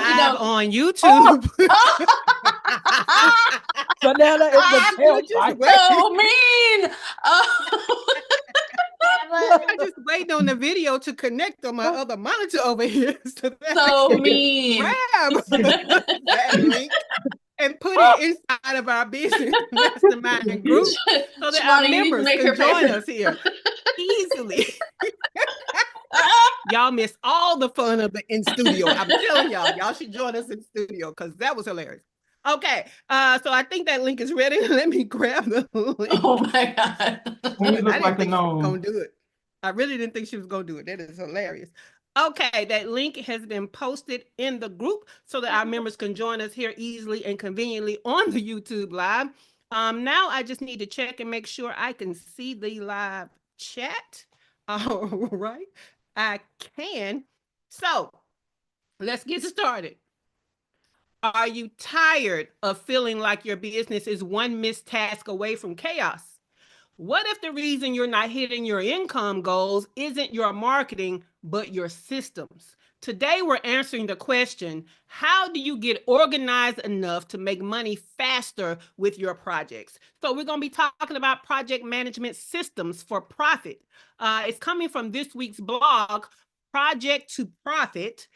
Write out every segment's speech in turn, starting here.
live on YouTube. Banana is the tailpipe. So mean. I'm just waiting on the video to connect on my other monitor over here. So mean. Grab that link and put it inside of our business mastermind group so that our members can join us here easily. Y'all missed all the fun of the in studio. I'm telling y'all should join us in studio because that was hilarious. Okay, so I think that link is ready. Let me grab the link. Oh my God. When you look like a gnome. Gonna do it. I really didn't think she was gonna do it. That is hilarious. Okay, that link has been posted in the group so that our members can join us here easily and conveniently on the YouTube live. Now I just need to check and make sure I can see the live chat. All right, I can. So let's get started. Are you tired of feeling like your business is one missed task away from chaos? What if the reason you're not hitting your income goals isn't your marketing, but your systems? Today, we're answering the question, how do you get organized enough to make money faster with your projects? So we're going to be talking about project management systems for profit. It's coming from this week's blog, Project to Profit,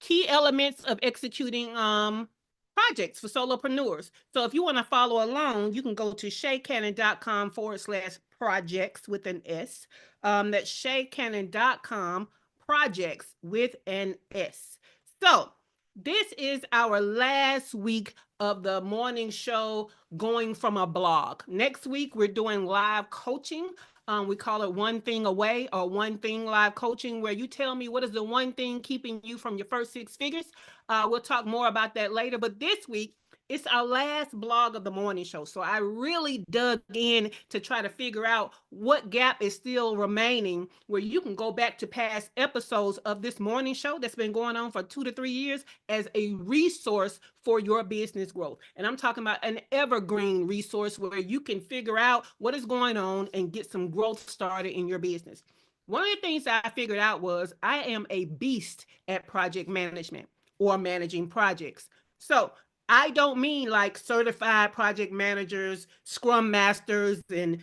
Key Elements of Executing Projects for Solopreneurs. So if you want to follow along, you can go to shaycannon.com/projects with an S. That's shaycannon.com projects with an S. So this is our last week of the morning show going from a blog. Next week, we're doing live coaching. We call it One Thing Away or One Thing Live Coaching, where you tell me what is the one thing keeping you from your first 6 figures. We'll talk more about that later. But this week, it's our last blog of the morning show. So I really dug in to try to figure out what gap is still remaining where you can go back to past episodes of this morning show that's been going on for 2 to 3 years as a resource for your business growth. And I'm talking about an evergreen resource where you can figure out what is going on and get some growth started in your business. One of the things that I figured out was I am a beast at project management or managing projects. So I don't mean like certified project managers, scrum masters, and,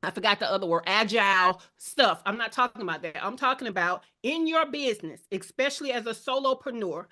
I forgot the other word, agile stuff. I'm not talking about that. I'm talking about in your business, especially as a solopreneur,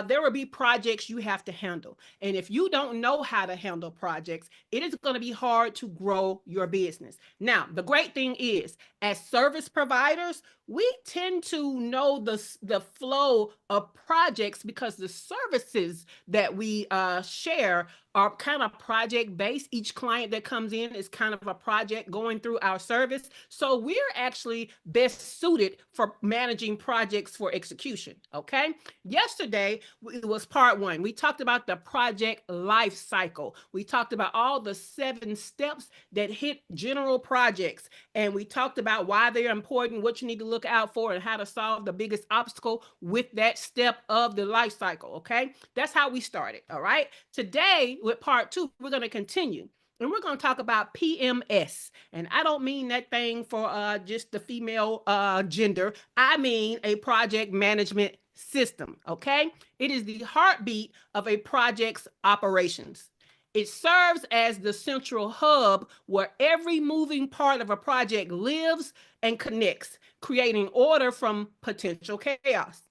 there will be projects you have to handle. And if you don't know how to handle projects, it is going to be hard to grow your business. Now, the great thing is, as service providers, we tend to know the flow of projects because the services that we share are kind of project based. Each client that comes in is kind of a project going through our service. So we're actually best suited for managing projects for execution. Okay. Yesterday, it was part 1. We talked about the project life cycle. We talked about all the 7 steps that hit general projects. And we talked about why they're important, what you need to look out for, and how to solve the biggest obstacle with that step of the life cycle. Okay. That's how we started. All right. Today, with part 2, we're going to continue. And we're going to talk about PMS. And I don't mean that thing for just the female gender. I mean a project management system, okay? It is the heartbeat of a project's operations. It serves as the central hub where every moving part of a project lives and connects, creating order from potential chaos.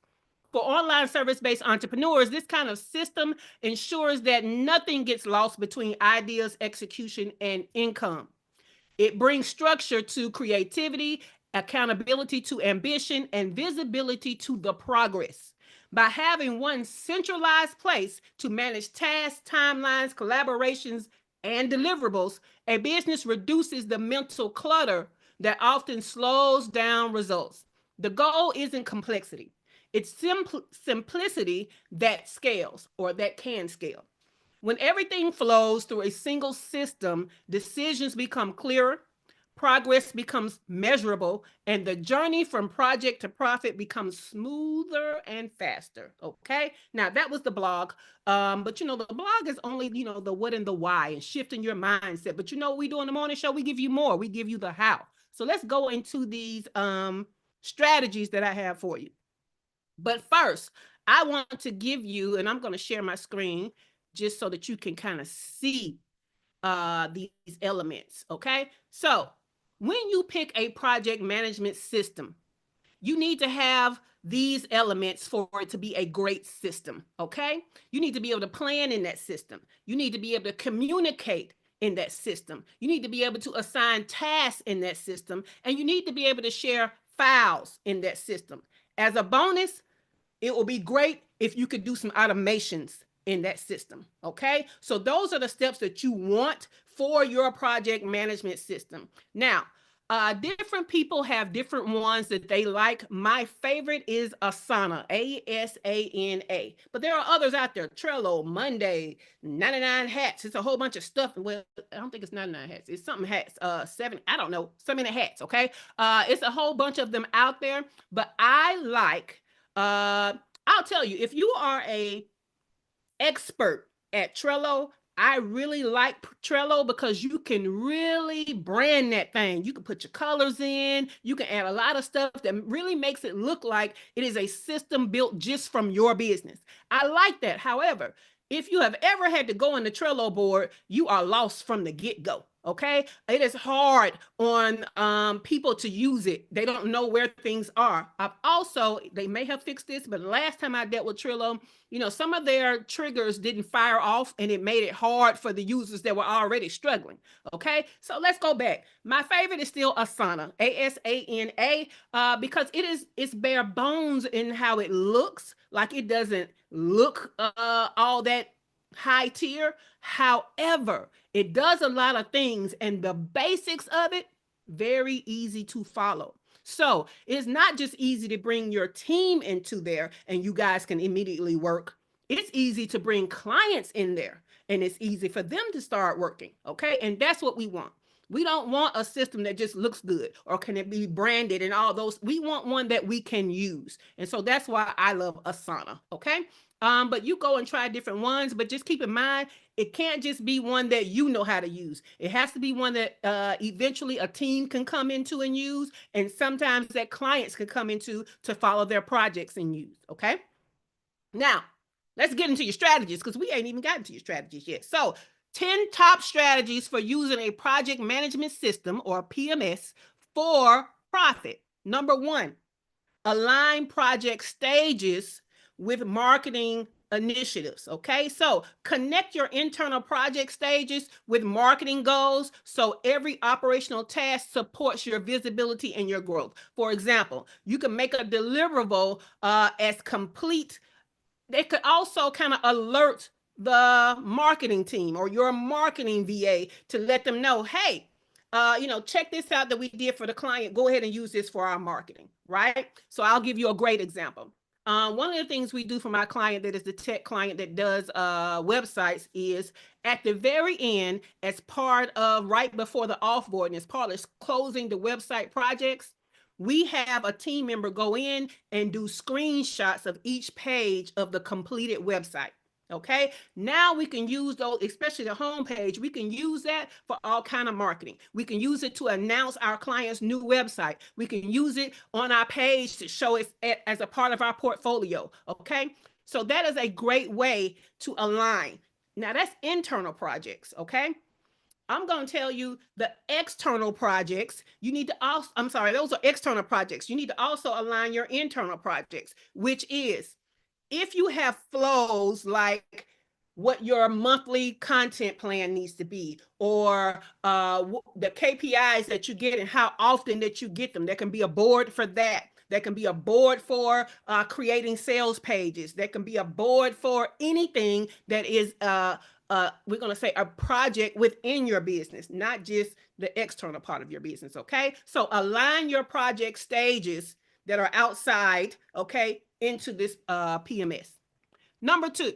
For online service-based entrepreneurs, this kind of system ensures that nothing gets lost between ideas, execution, and income. It brings structure to creativity, accountability to ambition, and visibility to the progress. By having one centralized place to manage tasks, timelines, collaborations, and deliverables, a business reduces the mental clutter that often slows down results. The goal isn't complexity. It's simplicity that scales or that can scale. When everything flows through a single system, decisions become clearer, progress becomes measurable, and the journey from project to profit becomes smoother and faster. Okay. Now that was the blog. But the blog is only, the what and the why and shifting your mindset. But what we do in the morning show, we give you more. We give you the how. So let's go into these strategies that I have for you. But first, I want to give you, and I'm going to share my screen just so that you can kind of see these elements. Okay. So when you pick a project management system, you need to have these elements for it to be a great system. Okay. You need to be able to plan in that system. You need to be able to communicate in that system. You need to be able to assign tasks in that system. And you need to be able to share files in that system. As a bonus, it will be great if you could do some automations in that system. Okay. So those are the steps that you want for your project management system. Now, different people have different ones that they like. My favorite is Asana, Asana. But there are others out there: Trello, Monday, 99 hats. It's a whole bunch of stuff. Well, I don't think it's 99 hats. It's something hats. Seven. I don't know. So many hats. Okay. It's a whole bunch of them out there. But I like. I'll tell you, if you are a expert at Trello, I really like Trello because you can really brand that thing. You can put your colors in, you can add a lot of stuff that really makes it look like it is a system built just from your business. I like that. However, if you have ever had to go on the Trello board, you are lost from the get-go. Okay, it is hard on people to use it. They don't know where things are. They may have fixed this, but last time I dealt with Trello, some of their triggers didn't fire off, and it made it hard for the users that were already struggling. Okay, so let's go back. My favorite is still Asana, Asana, because it's bare bones in how it looks. Like, it doesn't look all that high tier. However, it does a lot of things, and the basics of it, very easy to follow. So it's not just easy to bring your team into there and you guys can immediately work. It's easy to bring clients in there, and it's easy for them to start working. Okay. And that's what we want. We don't want a system that just looks good or can it be branded and all those. We want one that we can use. And so that's why I love Asana. Okay. But you go and try different ones, but just keep in mind, it can't just be one that you know how to use. It has to be one that eventually a team can come into and use, and sometimes that clients can come into to follow their projects and use. Okay. Now, let's get into your strategies, because we ain't even gotten to your strategies yet. So, 10 top strategies for using a project management system, or PMS, for profit. Number one, align project stages with marketing initiatives. Okay, so connect your internal project stages with marketing goals so every operational task supports your visibility and your growth. For example, you can make a deliverable as complete. They could also kind of alert the marketing team or your marketing VA to let them know, hey, check this out that we did for the client. Go ahead and use this for our marketing, right? So I'll give you a great example. One of the things we do for my client that is the tech client that does websites is at the very end, as part of right before the offboarding, as part of closing the website projects, we have a team member go in and do screenshots of each page of the completed website. Okay, now we can use those, especially the homepage. We can use that for all kind of marketing. We can use it to announce our client's new website. We can use it on our page to show it as a part of our portfolio. Okay, so that is a great way to align. Now that's internal projects. Okay, I'm going to tell you the external projects. You need to also, I'm sorry, those are external projects. You need to also align your internal projects, which is, if you have flows like what your monthly content plan needs to be, or the KPIs that you get and how often that you get them. There can be a board for that. There can be a board for creating sales pages. There can be a board for anything that is we're going to say a project within your business, not just the external part of your business. Okay, so align your project stages that are outside, okay, into this PMS. Number two,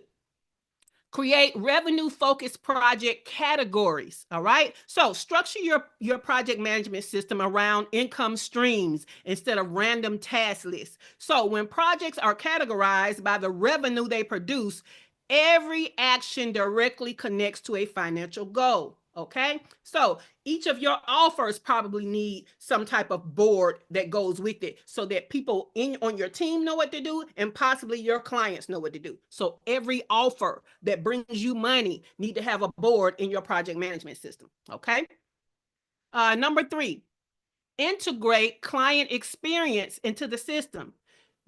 create revenue-focused project categories. All right. So structure your project management system around income streams instead of random task lists. So when projects are categorized by the revenue they produce, every action directly connects to a financial goal. Okay, so each of your offers probably need some type of board that goes with it so that people on your team know what to do and possibly your clients know what to do. So every offer that brings you money need to have a board in your project management system. Okay. Number 3, integrate client experience into the system.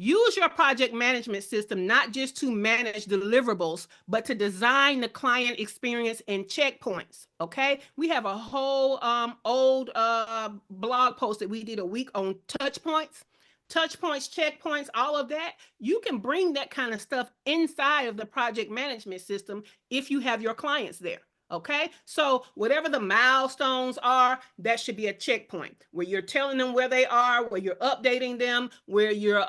Use your project management system not just to manage deliverables, but to design the client experience and checkpoints. Okay, we have a whole old blog post that we did a week on touch points, checkpoints, all of that. You can bring that kind of stuff inside of the project management system if you have your clients there. Okay, so whatever the milestones are, that should be a checkpoint where you're telling them where they are, where you're updating them, where you're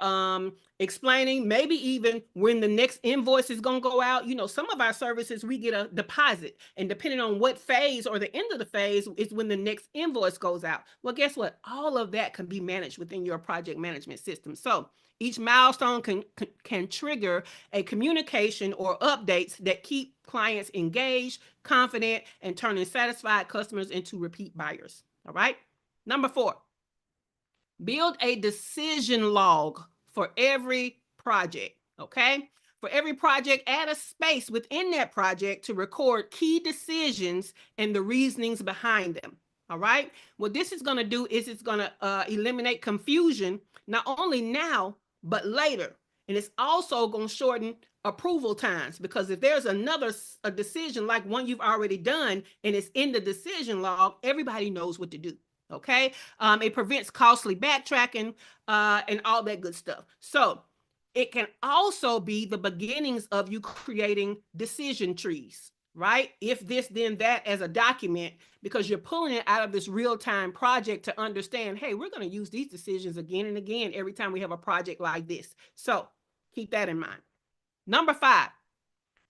explaining, maybe even when the next invoice is going to go out. You know, some of our services, we get a deposit, and depending on what phase or the end of the phase is when the next invoice goes out. Well, guess what? All of that can be managed within your project management system. So each milestone can trigger a communication or updates that keep clients engaged, confident, and turning satisfied customers into repeat buyers. All right. Number 4, build a decision log for every project. Okay. For every project, add a space within that project to record key decisions and the reasonings behind them. All right. What this is going to do is it's going to eliminate confusion, not only now, but later. And it's also going to shorten approval times, because if there's a decision like one you've already done and it's in the decision log, everybody knows what to do. Okay. It prevents costly backtracking and all that good stuff. So it can also be the beginnings of you creating decision trees, right? If this, then that, as a document, because you're pulling it out of this real-time project to understand, hey, we're going to use these decisions again and again every time we have a project like this. So keep that in mind. Number 5,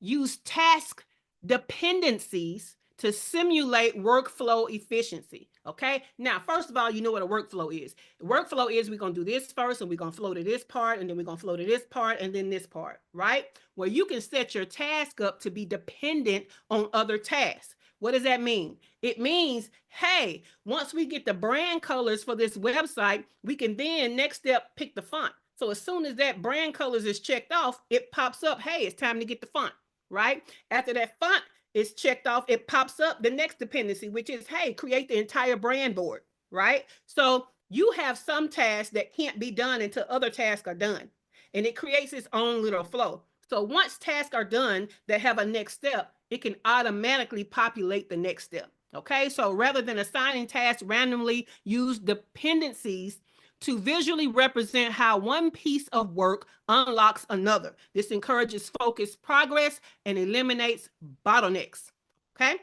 use task dependencies to simulate workflow efficiency. Okay. Now, first of all, you know what a workflow is. The workflow is we're going to do this first, and we're going to flow to this part, and then we're going to flow to this part, and then this part, right? Where you can set your task up to be dependent on other tasks. What does that mean? It means, hey, once we get the brand colors for this website, we can then next step pick the font. So as soon as that brand colors is checked off, it pops up, hey, it's time to get the font, right? After that font is checked off, it pops up the next dependency, which is, hey, create the entire brand board, right? So you have some tasks that can't be done until other tasks are done. And it creates its own little flow. So once tasks are done that have a next step, it can automatically populate the next step. Okay, so rather than assigning tasks randomly, use dependencies to visually represent how one piece of work unlocks another. This encourages focused progress and eliminates bottlenecks. Okay.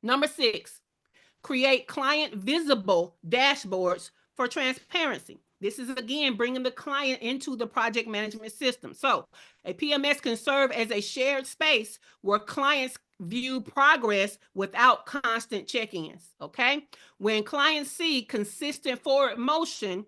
Number 6, create client visible dashboards for transparency. This is, again, bringing the client into the project management system. So a PMS can serve as a shared space where clients view progress without constant check-ins. Okay. When clients see consistent forward motion,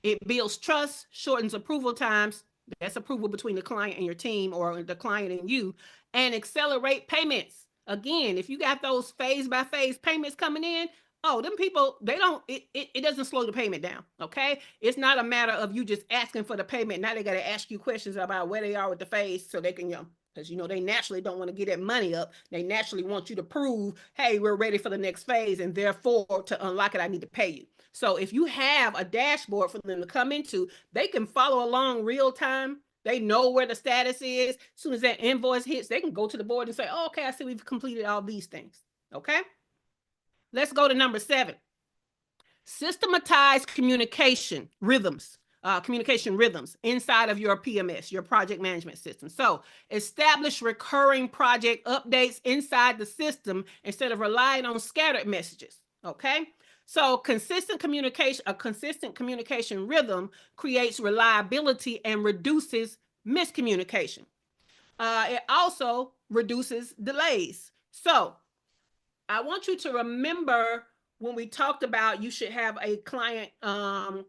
it builds trust, shortens approval times. That's approval between the client and your team, or the client and you, and accelerate payments. Again, if you got those phase by phase payments coming in, oh, them people, they don't, it doesn't slow the payment down. Okay. It's not a matter of you just asking for the payment. Now they got to ask you questions about where they are with the phase so they can, because they naturally don't want to get that money up. They naturally want you to prove, hey, we're ready for the next phase, and therefore to unlock it, I need to pay you. So if you have a dashboard for them to come into, they can follow along real time. They know where the status is. As soon as that invoice hits, they can go to the board and say, oh, okay, I see we've completed all these things. Okay. Let's go to number 7. Systematize communication rhythms inside of your PMS, your project management system. So establish recurring project updates inside the system instead of relying on scattered messages. Okay. So a consistent communication rhythm creates reliability and reduces miscommunication. It also reduces delays. So I want you to remember when we talked about you should have a client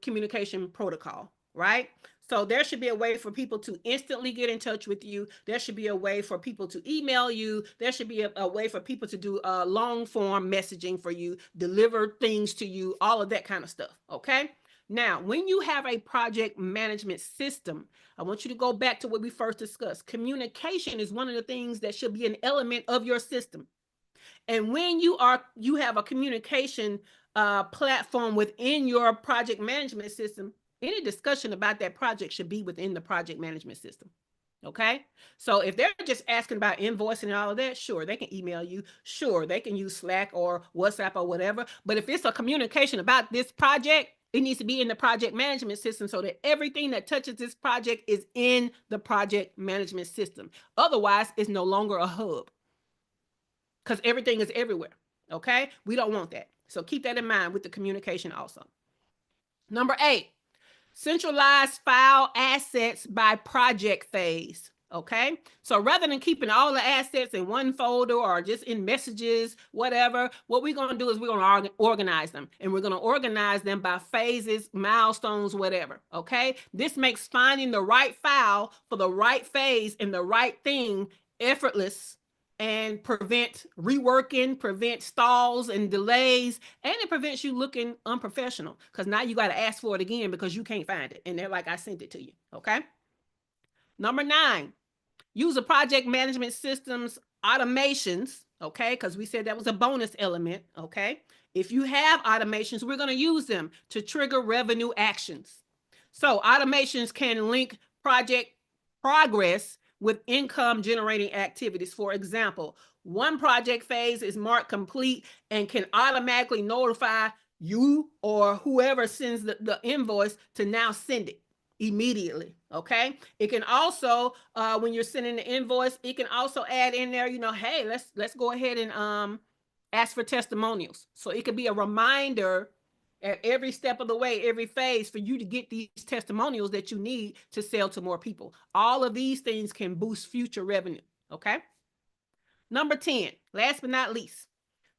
communication protocol, right? So there should be a way for people to instantly get in touch with you. There should be a way for people to email you. There should be a way for people to do long form messaging for you, deliver things to you, all of that kind of stuff. Okay. Now, when you have a project management system, I want you to go back to what we first discussed. Communication is one of the things that should be an element of your system. And when you have a communication platform within your project management system, any discussion about that project should be within the project management system. Okay. So if they're just asking about invoicing and all of that, sure, they can email you. Sure, they can use Slack or WhatsApp or whatever. But if it's a communication about this project, it needs to be in the project management system so that everything that touches this project is in the project management system. Otherwise, it's no longer a hub because everything is everywhere. Okay. We don't want that. So keep that in mind with the communication also. Number 8, centralized file assets by project phase. Okay. So rather than keeping all the assets in one folder or just in messages, whatever, what we're going to do is we're going to organize them, and we're going to organize them by phases, milestones, whatever. Okay. This makes finding the right file for the right phase and the right thing effortless, and prevent reworking, prevent stalls and delays, and it prevents you looking unprofessional because now you got to ask for it again because you can't find it. And they're like, I sent it to you. Okay. Number 9, use a project management systems automations. Okay. Because we said that was a bonus element. Okay. If you have automations, we're going to use them to trigger revenue actions. So automations can link project progress with income generating activities. For example, one project phase is marked complete and can automatically notify you or whoever sends the invoice to now send it immediately. Okay. It can also, when you're sending the invoice, it can also add in there, hey, let's go ahead and ask for testimonials. So it could be a reminder at every step of the way, every phase, for you to get these testimonials that you need to sell to more people. All of these things can boost future revenue. Okay. Number 10, last but not least,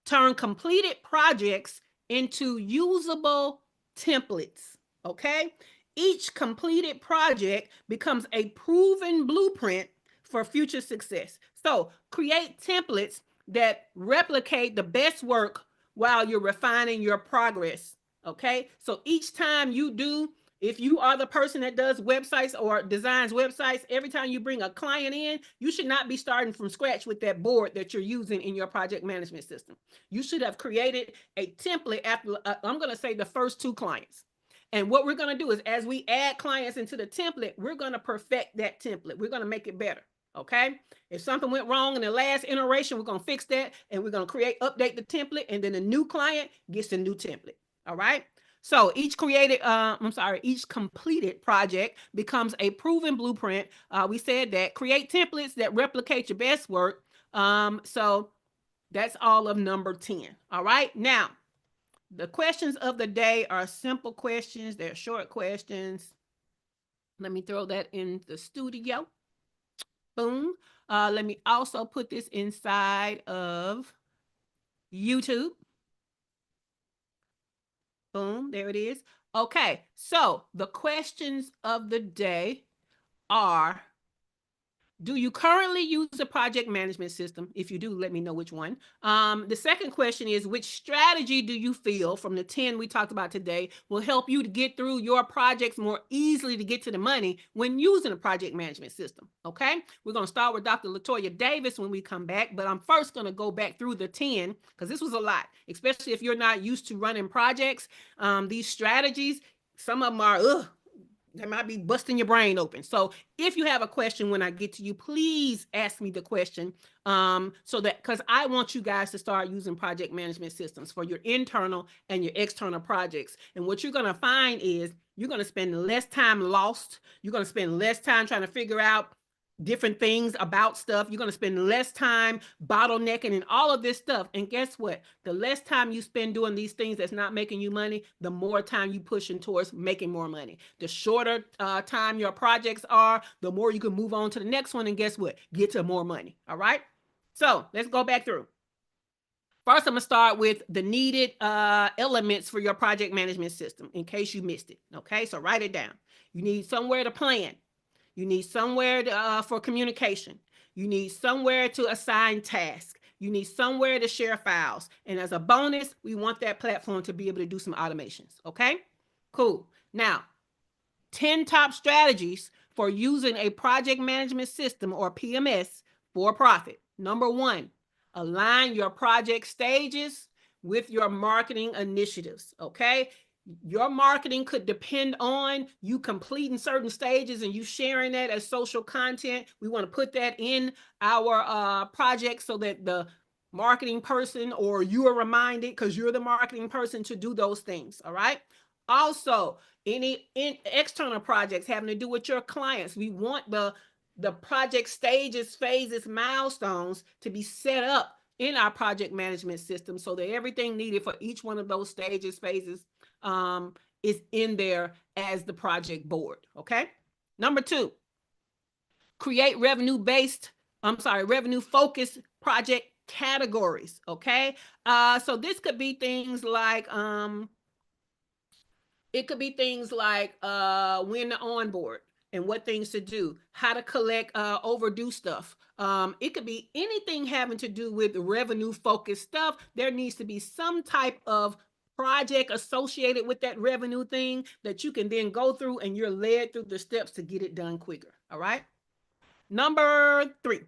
turn completed projects into usable templates. Okay. Each completed project becomes a proven blueprint for future success. So create templates that replicate the best work while you're refining your progress. Okay. So each time you do, if you are the person that does websites or designs websites, every time you bring a client in, you should not be starting from scratch with that board that you're using in your project management system. You should have created a template after, I'm going to say, the first 2 clients. And what we're going to do is, as we add clients into the template, we're going to perfect that template. We're going to make it better. Okay. If something went wrong in the last iteration, we're going to fix that, and we're going to update the template, and then a new client gets a new template. All right. So each completed project becomes a proven blueprint. We said that create templates that replicate your best work. So that's all of number 10. All right. Now, the questions of the day are simple questions. They're short questions. Let me throw that in the studio. Boom. Let me also put this inside of YouTube. Boom, there it is. Okay, so the questions of the day are: do you currently use a project management system? If you do, let me know which one. The second question is, which strategy do you feel from the 10 we talked about today will help you to get through your projects more easily to get to the money when using a project management system? Okay, we're going to start with Dr. Latoya Davis when we come back, but I'm first going to go back through the 10 because this was a lot, especially if you're not used to running projects. These strategies, some of them are, that might be busting your brain open. So if you have a question when I get to you, please ask me the question, so that, because I want you guys to start using project management systems for your internal and your external projects. And what you're going to find is you're going to spend less time lost. You're going to spend less time trying to figure out different things about stuff. You're going to spend less time bottlenecking and all of this stuff. And guess what? The less time you spend doing these things that's not making you money, the more time you pushing towards making more money. The shorter time your projects are, the more you can move on to the next one. And guess what? Get to more money. All right. So let's go back through. First, I'm going to start with the needed elements for your project management system in case you missed it. Okay. So write it down. You need somewhere to plan. You need somewhere to, for communication. You need somewhere to assign tasks. You need somewhere to share files. And as a bonus, we want that platform to be able to do some automations. Okay? Cool. Now, 10 top strategies for using a project management system or PMS for profit. Number 1, align your project stages with your marketing initiatives. Okay? Your marketing could depend on you completing certain stages and you sharing that as social content. We want to put that in our project so that the marketing person or you are reminded, because you're the marketing person, to do those things. All right. Also, any external projects having to do with your clients, we want the project stages, phases, milestones to be set up in our project management system so that everything needed for each one of those stages, phases, is in there as the project board. Okay. Number 2, create revenue focused project categories. Okay. So this could be things like, when to onboard and what things to do, how to collect overdue stuff. It could be anything having to do with revenue focused stuff. There needs to be some type of project associated with that revenue thing that you can then go through and you're led through the steps to get it done quicker. All right. Number 3,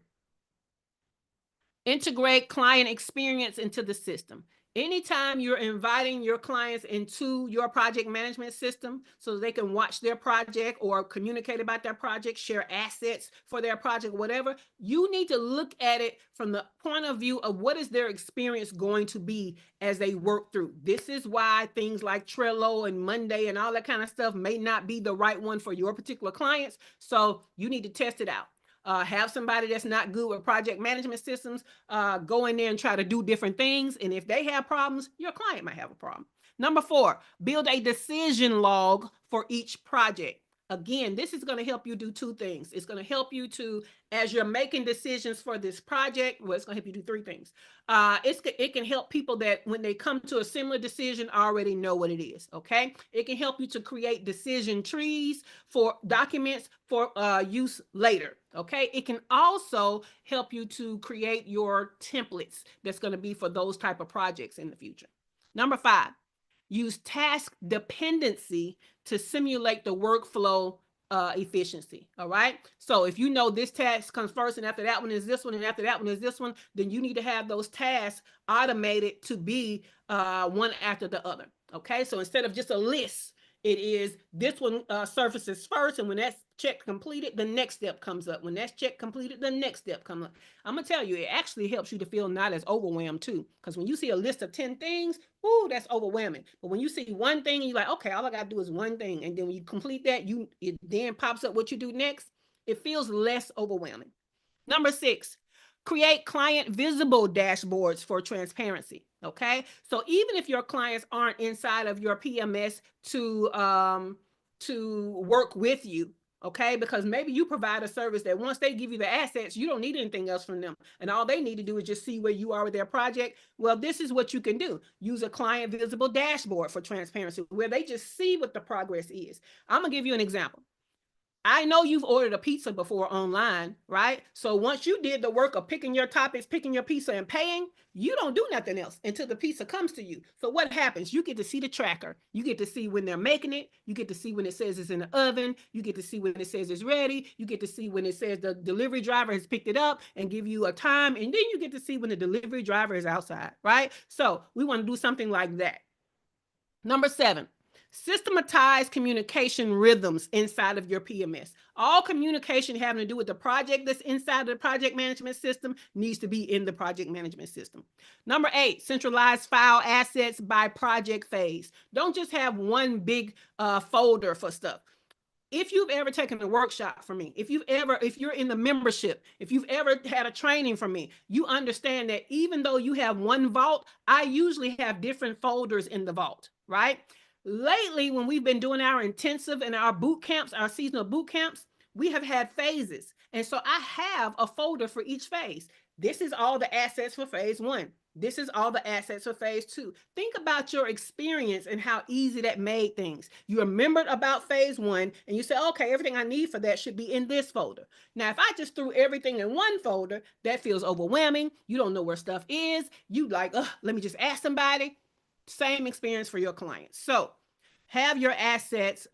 integrate client experience into the system. Anytime you're inviting your clients into your project management system so they can watch their project or communicate about their project, share assets for their project, whatever, you need to look at it from the point of view of what is their experience going to be as they work through. This is why things like Trello and Monday and all that kind of stuff may not be the right one for your particular clients. So you need to test it out. Have somebody that's not good with project management systems go in there and try to do different things. And if they have problems, your client might have a problem. Number 4, build a decision log for each project. Again, this is going to help you do 2 things. It's going to help you to, as you're making decisions for this project, well, it's going to help you do 3 things. It can help people that when they come to a similar decision already know what it is. Okay. It can help you to create decision trees for documents for use later. Okay. It can also help you to create your templates that's going to be for those type of projects in the future. Number 5, use task dependency to simulate the workflow efficiency. All right. So if you know this task comes first and after that one is this one and after that one is this one, then you need to have those tasks automated to be one after the other. Okay. So instead of just a list, it is this one surfaces first, and when that's check completed, the next step comes up. When that's check completed, the next step comes up. I'm gonna tell you, it actually helps you to feel not as overwhelmed too, because when you see a list of 10 things, ooh, that's overwhelming. But when you see one thing and you're like, okay, all I gotta do is one thing, and then when you complete that, it then pops up what you do next. It feels less overwhelming. Number 6, create client visible dashboards for transparency. Okay. So even if your clients aren't inside of your PMS to work with you, okay, because maybe you provide a service that once they give you the assets, you don't need anything else from them. And all they need to do is just see where you are with their project. Well, this is what you can do. Use a client visible dashboard for transparency where they just see what the progress is. I'm going to give you an example. I know you've ordered a pizza before online, right? So once you did the work of picking your toppings, picking your pizza and paying, you don't do nothing else until the pizza comes to you. So what happens? You get to see the tracker. You get to see when they're making it. You get to see when it says it's in the oven. You get to see when it says it's ready. You get to see when it says the delivery driver has picked it up and give you a time. And then you get to see when the delivery driver is outside, right? So we want to do something like that. Number 7, systematize communication rhythms inside of your PMS. All communication having to do with the project that's inside of the project management system needs to be in the project management system. Number 8, centralize file assets by project phase. Don't just have one big folder for stuff. If you've ever taken a workshop from me, if you're in the membership, if you've ever had a training from me, you understand that even though you have one vault, I usually have different folders in the vault, right? Lately, when we've been doing our intensive and our boot camps, our seasonal boot camps, we have had phases. And so I have a folder for each phase. This is all the assets for phase 1. This is all the assets for phase two. Think about your experience and how easy that made things. You remembered about phase one and you said, okay, everything I need for that should be in this folder. Now, if I just threw everything in one folder, that feels overwhelming. You don't know where stuff is. You like, let me just ask somebody. Same experience for your clients. So have your assets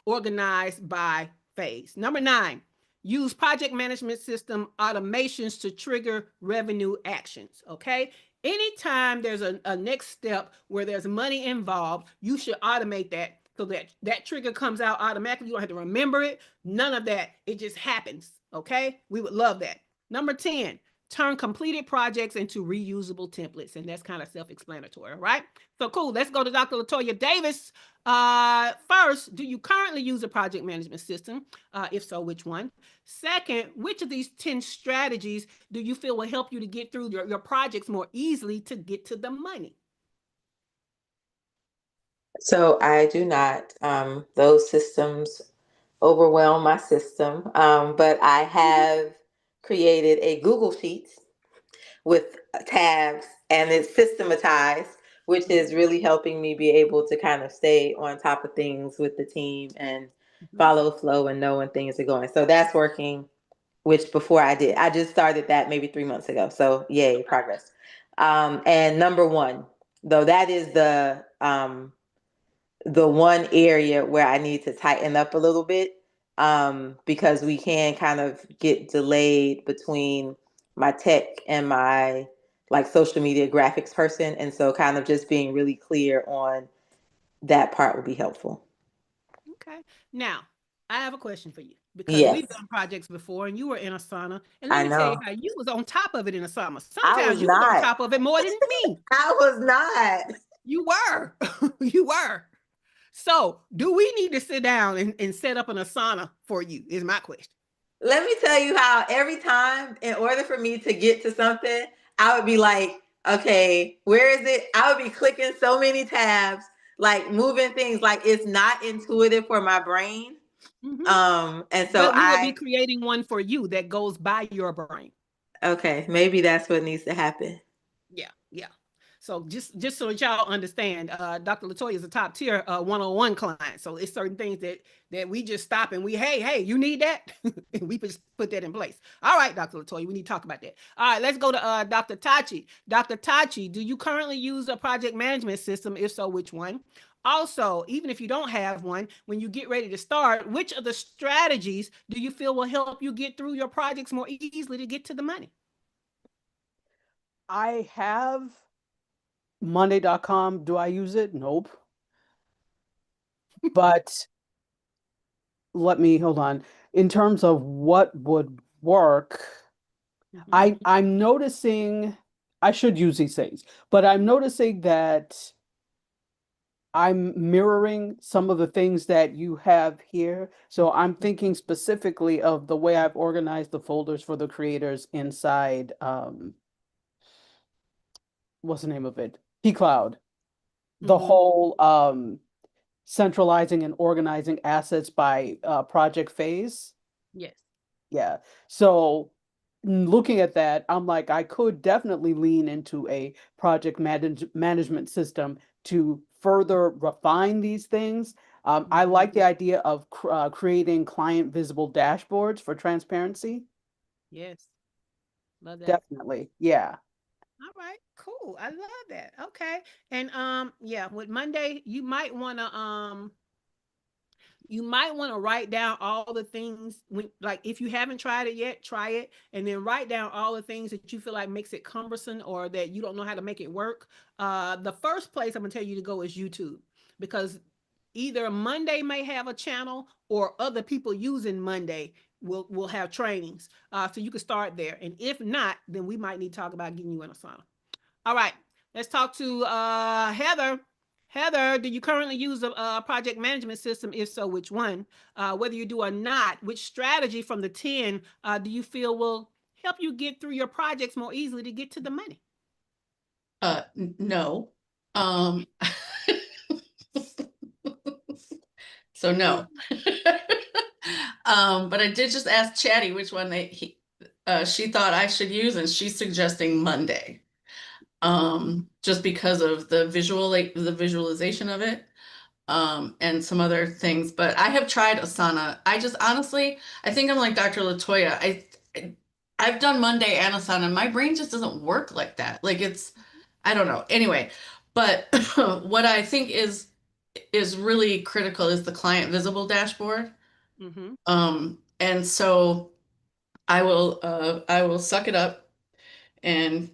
organized by phase. Number 9, use project management system automations to trigger revenue actions. Okay. Anytime there's a next step where there's money involved, you should automate that so that that trigger comes out automatically. You don't have to remember it. None of that. It just happens. Okay. We would love that. Number 10, turn completed projects into reusable templates. And that's kind of self-explanatory, right? So cool. Let's go to Dr. Latoya Davis. First, do you currently use a project management system? If so, which one? Second, which of these 10 strategies do you feel will help you to get through your projects more easily to get to the money? So I do not. Those systems overwhelm my system, but I have created a Google Sheets with tabs, and it's systematized, which is really helping me be able to kind of stay on top of things with the team and follow flow and know when things are going. So that's working, which before I just started that maybe 3 months ago. So yay, progress. And number one, though, that is the one area where I need to tighten up a little bit, because we can kind of get delayed between my tech and my like social media graphics person. And so kind of just being really clear on that part would be helpful. Okay. Now, I have a question for you because Yes, we've done projects before and you were in Asana. And let I me tell you know. how you was on top of it in Asana. I Sometimes was you was on not. top of it more than me. I was not. You were. You were. So, do we need to sit down and set up an Asana for you? Is my question. Let me tell you how every time, in order for me to get to something, I would be like, okay, where is it? I would be clicking so many tabs, like moving things, like it's not intuitive for my brain. And so But we will be creating one for you that goes by your brain. Okay, maybe that's what needs to happen. Yeah, yeah. So just so that y'all understand, Dr. Latoya is a top tier one-on-one client. So it's certain things that we just stop and we, hey, you need that? And we just put that in place. All right, Dr. Latoya, we need to talk about that. All right, let's go to Dr. Tachi. Dr. Tachi, do you currently use a project management system? If so, which one? Also, even if you don't have one, when you get ready to start, which of the strategies do you feel will help you get through your projects more easily to get to the money? I have Monday.com. Do I use it? Nope. But hold on. In terms of what would work, I'm noticing I should use these things, but I'm noticing that I'm mirroring some of the things that you have here. So I'm thinking specifically of the way I've organized the folders for the creators inside what's the name of it? P-Cloud. The whole centralizing and organizing assets by project phase. Yes. Yeah. So looking at that, I'm like, I could definitely lean into a project management system to further refine these things. I like the idea of creating client visible dashboards for transparency. Yes. Love that. Definitely. Yeah. All right, cool. I love that. Okay. And yeah, with Monday, you might want to write down all the things when, like, if you haven't tried it yet, try it and then write down all the things that you feel like makes it cumbersome or that you don't know how to make it work. The first place I'm gonna tell you to go is YouTube, because either Monday may have a channel or other people using Monday will have trainings. So you can start there. And if not, then we might need to talk about getting you in Asana. All right, let's talk to Heather. Heather, do you currently use a project management system? If so, which one? Whether you do or not, which strategy from the 10 do you feel will help you get through your projects more easily to get to the money? No. So no. But I did just ask Chatty which one she thought I should use, and she's suggesting Monday. just because of the visualization of it, and some other things. But I have tried Asana. I just honestly, I think I'm like Dr. Latoya. I've done Monday and Asana. My brain just doesn't work like that. Like I don't know. Anyway, but what I think is really critical is the client visible dashboard. Mm-hmm. And so I will suck it up and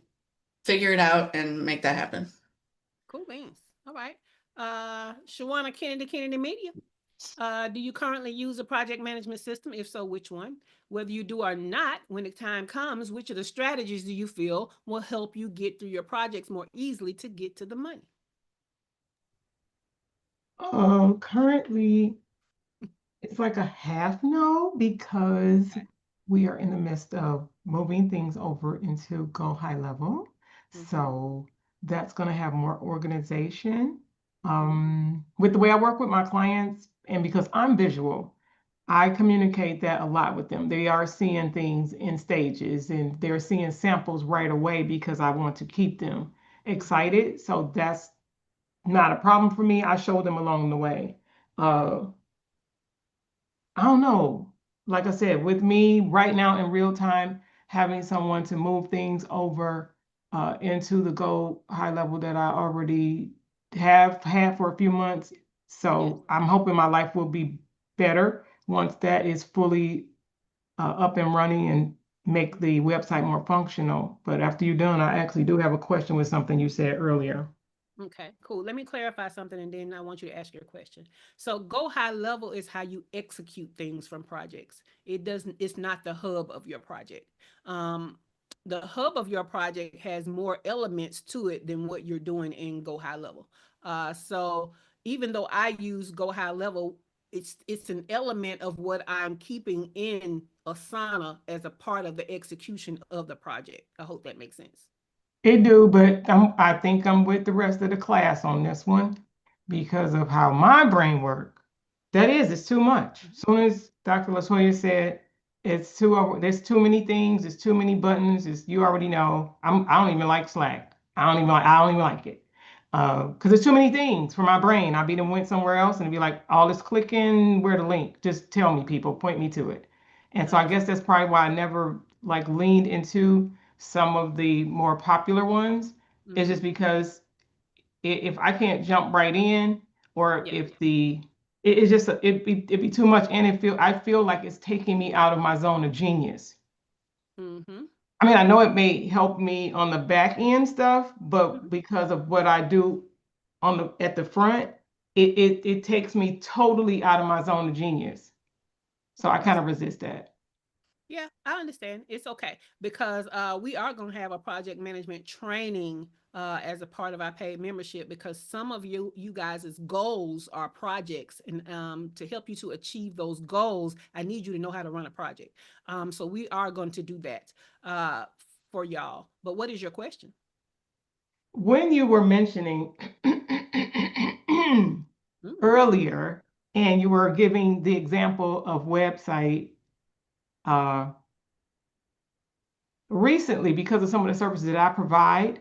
figure it out and make that happen. Cool beans. All right. Shawana Kennedy Media. Do you currently use a project management system? If so, which one? Whether you do or not, when the time comes, which of the strategies do you feel will help you get through your projects more easily to get to the money? Currently, it's like a half no because Okay. we are in the midst of moving things over into Go High Level. Mm-hmm. So that's going to have more organization. Mm-hmm. With the way I work with my clients, and because I'm visual, I communicate that a lot with them. They are seeing things in stages and they're seeing samples right away because I want to keep them Mm-hmm. excited. So that's not a problem for me. I show them along the way. Uh, I don't know. Like I said, with me right now in real time, having someone to move things over into the Go High Level that I already have had for a few months. Yes. So I'm hoping my life will be better once that is fully up and running and make the website more functional. But after you're done, I actually do have a question with something you said earlier. Okay, cool. Let me clarify something and then I want you to ask your question. So go high level is how you execute things from projects. It's not the hub of your project. Um, the hub of your project has more elements to it than what you're doing in go high level. So even though I use go high level, it's an element of what I'm keeping in Asana as a part of the execution of the project. I hope that makes sense. It do, but I think I'm with the rest of the class on this one because of how my brain works. That is, it's too much. Soon as Dr. Latoya said there's too many things, there's too many buttons, you already know. I don't even like Slack. I don't even like it. Because there's too many things for my brain. I'd be done went somewhere else and it'd be like all this clicking, where the link? Just tell me, people, point me to it. And so I guess Understood. that's probably why I never like leaned into some of the more popular ones. Is Mm-hmm. just because if I can't jump right in, or Yeah. if it's just it'd be too much, and I feel like it's taking me out of my zone of genius. Mm-hmm. I mean, I know it may help me on the back end stuff, but because of what I do on the at the front, it takes me totally out of my zone of genius. So I kind Understood. of resist that. Yeah, I understand. It's okay because we are going to have a project management training as a part of our paid membership because some of you guys' goals are projects, and to help you to achieve those goals, I need you to know how to run a project. So we are going to do that uh, for y'all. But what is your question? When you were mentioning Mm, earlier, and you were giving the example of website uh, recently because of some of the services that I provide,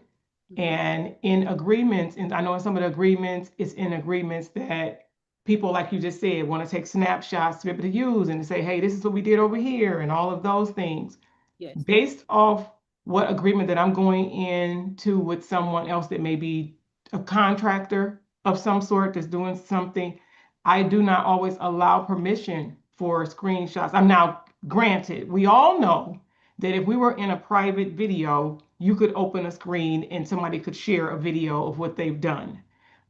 mm-hmm. and in agreements, and I know in some of the agreements, it's in agreements that people, like you just said, want to take snapshots to be able to use and to say, hey, this is what we did over here, and all of those things Yes. based off what agreement that I'm going into with someone else that may be a contractor of some sort that's doing something, I do not always allow permission for screenshots. I'm now granted, we all know that if we were in a private video, you could open a screen and somebody could share a video of what they've done.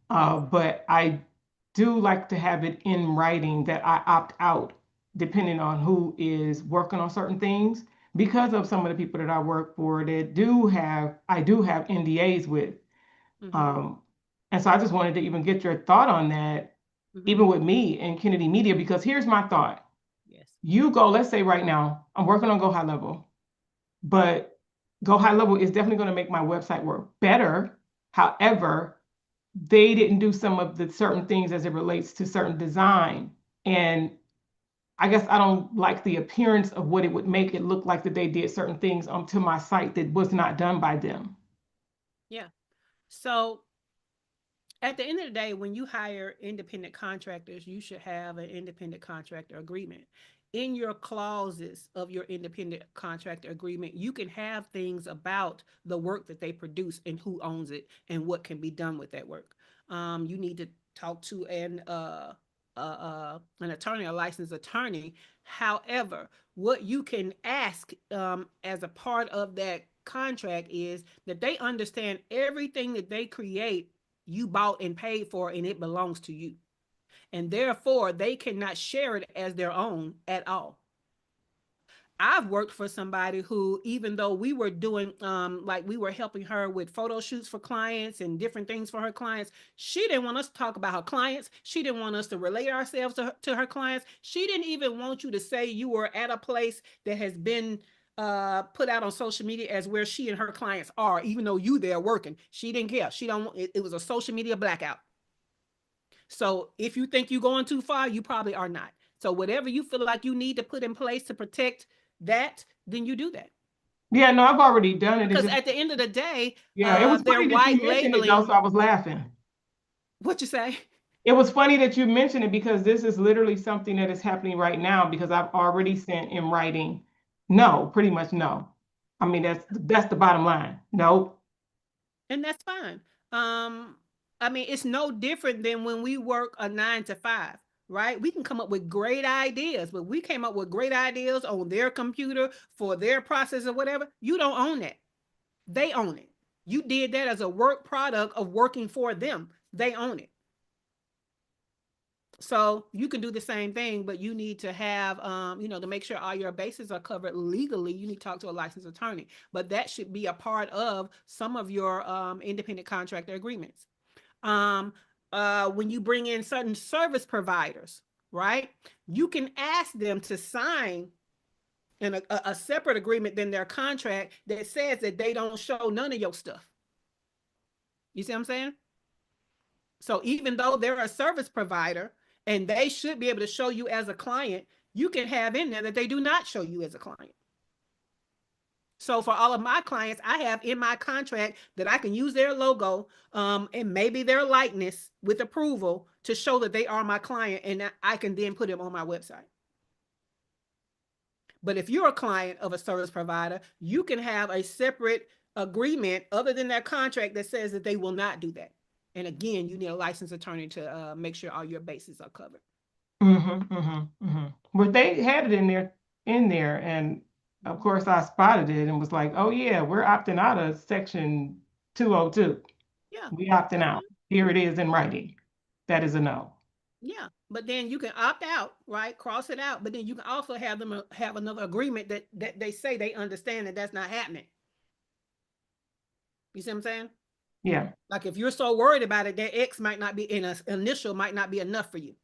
Yes. But I do like to have it in writing that I opt out depending on who is working on certain things because of some of the people that I work for that I do have NDAs with. Mm-hmm. Um, and so I just wanted to even get your thought on that, Mm-hmm. even with me and Kennedy Media, because here's my thought. Yes. You go, let's say right now, I'm working on Go High Level, but Go High Level is definitely going to make my website work better. However, they didn't do some of the certain things as it relates to certain design. And I guess I don't like the appearance of what it would make it look like that they did certain things onto my site that was not done by them. Yeah. So at the end of the day, when you hire independent contractors, you should have an independent contractor agreement. In your clauses of your independent contractor agreement, you can have things about the work that they produce and who owns it and what can be done with that work. You need to talk to an attorney, a licensed attorney. However, what you can ask as a part of that contract is that they understand everything that they create you bought and paid for, and it belongs to you. And therefore, they cannot share it as their own at all. I've worked for somebody who, even though we were doing, like we were helping her with photo shoots for clients and different things for her clients, she didn't want us to talk about her clients. She didn't want us to relate ourselves to her clients. She didn't even want you to say you were at a place that has been put out on social media as where she and her clients are, even though you there working. She didn't care. She don't. It was a social media blackout. So if you think you're going too far, you probably are not. So whatever you feel like you need to put in place to protect that, then you do that. Yeah, no, I've already done it. It's Because just, at the end of the day, yeah, it was they're funny that you white mentioned it though, labeling. so I was laughing. What you say? It was funny that you mentioned it because this is literally something that is happening right now because I've already sent in writing, no, pretty much no. I mean, that's the bottom line. No. And that's fine. Um, I mean, it's no different than when we work a 9 to 5, right? We can come up with great ideas, but we came up with great ideas on their computer for their process or whatever. You don't own that. They own it. You did that as a work product of working for them. They own it. So you can do the same thing, but you need to have, to make sure all your bases are covered legally. You need to talk to a licensed attorney, but that should be a part of some of your independent contractor agreements. Um, when you bring in certain service providers, right? You can ask them to sign in a separate agreement than their contract that says that they don't show none of your stuff. You see what I'm saying? So even though they're a service provider and they should be able to show you as a client, you can have in there that they do not show you as a client. So for all of my clients, I have in my contract that I can use their logo and maybe their likeness with approval to show that they are my client, and I can then put them on my website. But if you're a client of a service provider, you can have a separate agreement other than that contract that says that they will not do that. And again, you need a licensed attorney to make sure all your bases are covered. But they had it in there, and of course I spotted it and was like, oh yeah, we're opting out of section 202. Yeah, We opting that's out. fine. Here it is in writing. That is a no. Yeah, but then you can opt out, right? Cross it out. But then you can also have them have another agreement that they say they understand that that's not happening. You see what I'm saying? Yeah. Like if you're so worried about it, that X might not be in a initial might not be enough for you.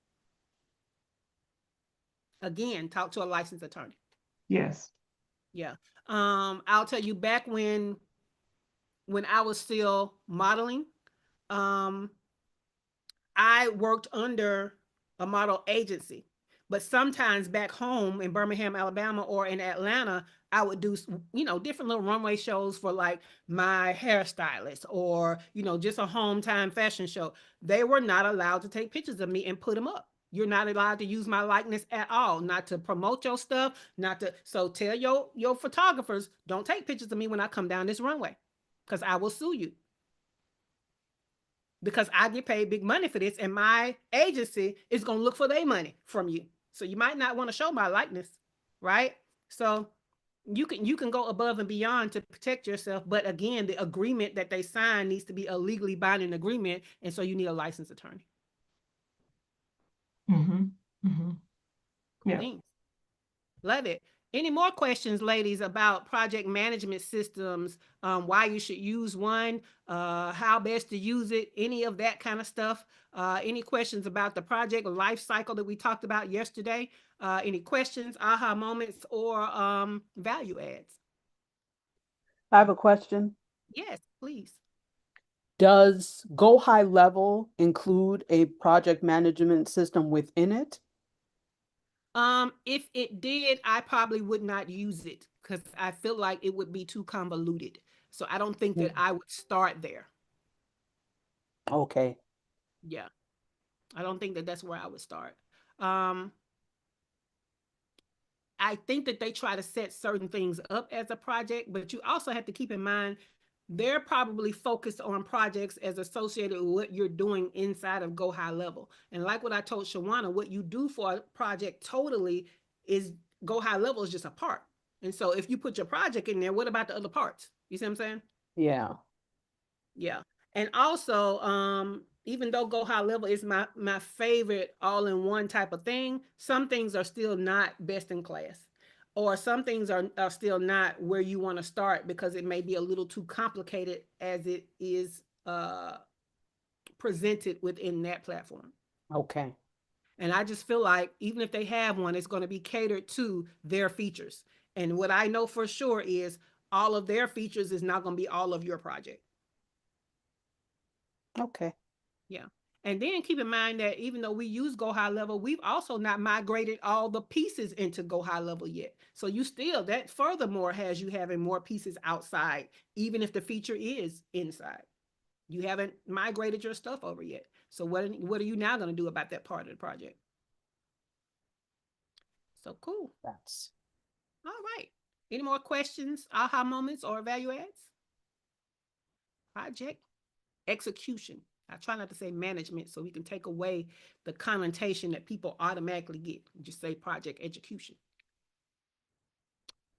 Again, talk to a licensed attorney. Yes. Yeah. I'll tell you back when I was still modeling, um, I worked under a model agency, but sometimes back home in Birmingham, Alabama, or in Atlanta, I would do, different little runway shows for like my hairstylist or, just a home time fashion show. They were not allowed to take pictures of me and put them up. You're not allowed to use my likeness at all, not to promote your stuff, not to. So tell your photographers, don't take pictures of me when I come down this runway because I will sue you because I get paid big money for this, and my agency is going to look for their money from you. So you might not want to show my likeness, right? So you can go above and beyond to protect yourself, but again, the agreement that they sign needs to be a legally binding agreement, and so you need a licensed attorney. Mm-hmm. Mm-hmm. Cool Yeah. beans. Love it. Any more questions, ladies, about project management systems? Why you should use one, how best to use it, any of that kind of stuff. Any questions about the project life cycle that we talked about yesterday? Any questions, aha moments, or value adds? I have a question. Yes, please. Does Go High Level include a project management system within it? If it did, I probably would not use it because I feel like it would be too convoluted. So I don't think that Mm. I would start there. Okay. Yeah, I don't think that that's where I would start. Um, I think that they try to set certain things up as a project, but you also have to keep in mind they're probably focused on projects as associated with what you're doing inside of Go High Level. And like what I told Shawana, what you do for a project totally is Go High Level is just a part. And so if you put your project in there, what about the other parts? You see what I'm saying? Yeah. Yeah. And also, even though Go High Level is my favorite all-in-one type of thing, some things are still not best in class. Or some things are still not where you want to start because it may be a little too complicated as it is presented within that platform. Okay. And I just feel like even if they have one, it's going to be catered to their features. And what I know for sure is all of their features is not going to be all of your project. Okay. Yeah. And then keep in mind that even though we use Go High Level, we've also not migrated all the pieces into Go High Level yet. So you still, that furthermore has you having more pieces outside, even if the feature is inside. You haven't migrated your stuff over yet. So what are you now going to do about that part of the project? So cool. That's All right. Any more questions, aha moments, or value adds? Project execution. I try not to say management so we can take away the connotation that people automatically get. Just say project execution.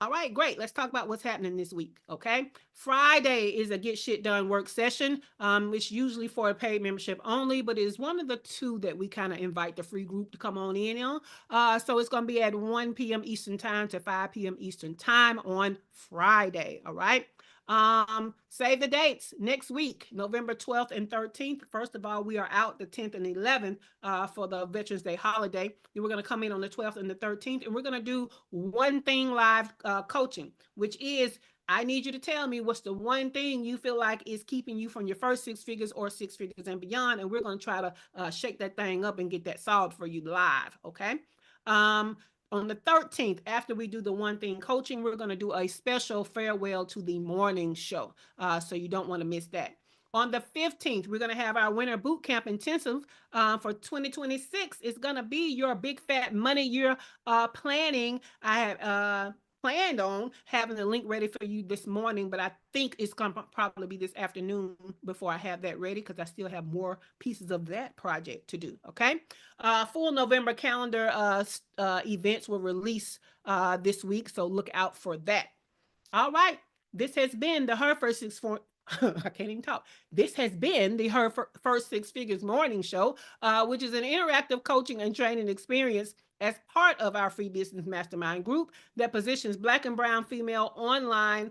All right, great. Let's talk about what's happening this week. Okay. Friday is a get shit done work session. It's usually for a paid membership only, but it's one of the two that we kind of invite the free group to come on in on. So it's going to be at 1 p.m. Eastern time to 5 p.m. Eastern time on Friday. All right. Save the dates next week, November 12th and 13th. First of all, we are out the 10th and 11th for the Veterans Day holiday. Then we're going to come in on the 12th and the 13th, and we're going to do one thing live coaching, which is I need you to tell me what's the one thing you feel like is keeping you from your first six figures or six figures and beyond. And we're going to try to shake that thing up and get that solved for you live. Okay. Um, on the 13th, after we do the one thing coaching, we're going to do a special farewell to the morning show. So you don't want to miss that. On the 15th, we're going to have our winter boot camp intensive for 2026. It's going to be your big fat money year planning. I have planned on having the link ready for you this morning, but I think it's going to probably be this afternoon before I have that ready because I still have more pieces of that project to do. Okay. Full November calendar events will release this week, so look out for that. All right. This has been the Her First Six for I can't even talk. This has been the Her First Six Figures Morning Show, which is an interactive coaching and training experience as part of our free business mastermind group that positions Black and Brown female online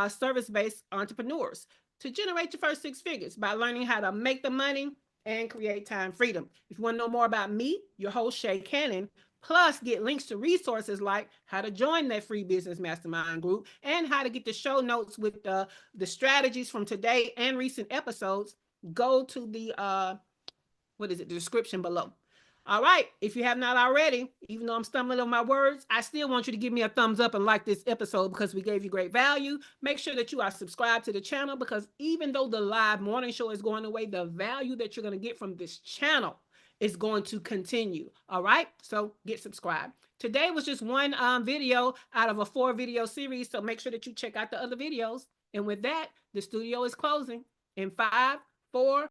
service-based entrepreneurs to generate your first six figures by learning how to make the money and create time freedom. If you want to know more about me, your host Shay Cannon, plus get links to resources like how to join that free business mastermind group and how to get the show notes with the strategies from today and recent episodes, go to the the description below. All right. If you have not already, even though I'm stumbling over my words, I still want you to give me a thumbs up and like this episode because we gave you great value. Make sure that you are subscribed to the channel because even though the live morning show is going away, the value that you're going to get from this channel is going to continue. All right. So get subscribed. Today was just one video out of a 4 video series. So make sure that you check out the other videos. And with that, the studio is closing in 5, 4,